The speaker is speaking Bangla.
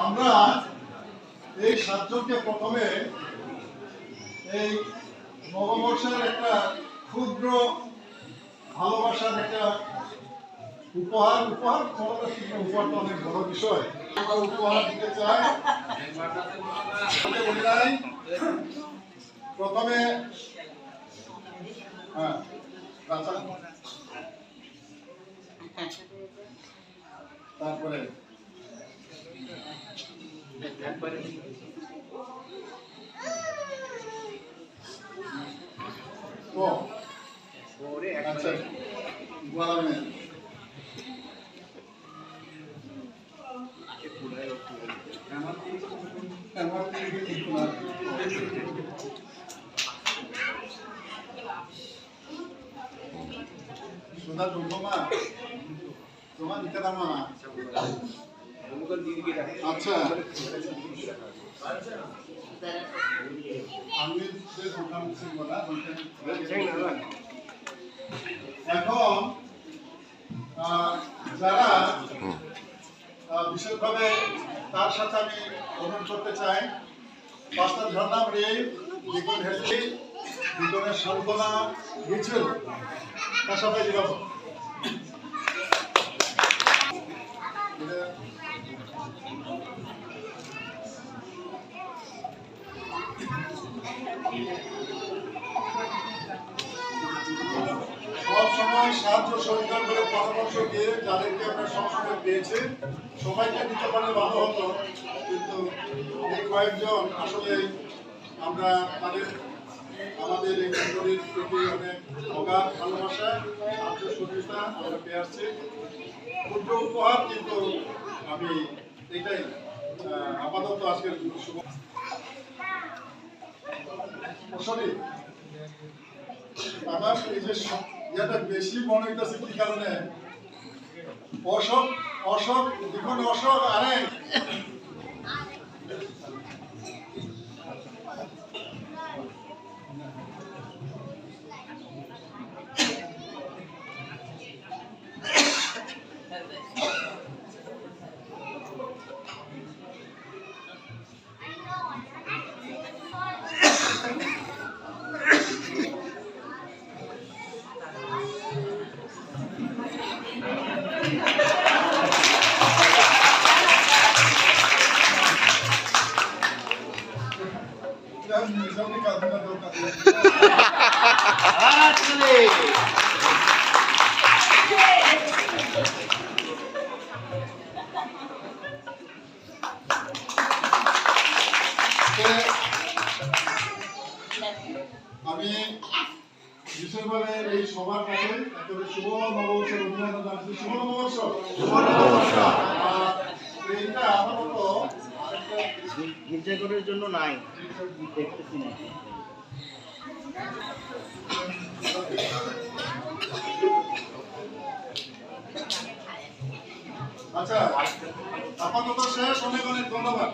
আমরা এই সাতজনকে প্রথমে এই নববর্ষের একটা ক্ষুদ্র ভালোবাসার একটা উপহার উপহার তো অনেক বড় বিষয়। আমরা উপহার দিতে চাই। প্রথমে তারপরে আচ্ছা আচ্ছা এখন যারা বিশেষভাবে তার সাথে আমি অনুরোধ করতে চাই পাঁচটার ঝর্ণাম রে বিগুণ হেসি বিগুণের সর্বনা মিছিল পাশাপাশি যাব সব সময় সাহায্য সহযোগিতা করে পরামর্শ দিয়ে যাদেরকে আমরা সবসময় পেয়েছি সবাইকে দিতে পারলে ভালো হতো, কিন্তু এই কয়েকজন আসলে আমরা আমাদের এই মন্ডলীর প্রতি অনেক অগাধ ভালোবাসা সাহায্য সহযোগিতা আমরা পেয়ে আসছি। ক্ষুদ্র উপহার, কিন্তু আমি এটাই আপাতত আজকের শুভ আমার এই যে ইয়েটা বেশি মনে হইতেছে কি কারণে অশোক দেখুন অশোক আরে আমি বিশেষভাবে এই সবার কাছে একেবারে শুভ নববর্ষের অভিনন্দন জানাচ্ছি। শুভ নববর্ষ। এইটা আমার মতো গির্জাঘরের জন্য নাই, দেখতেছি না। আচ্ছা, আপাতত শেষ। অনেক অনেক ধন্যবাদ।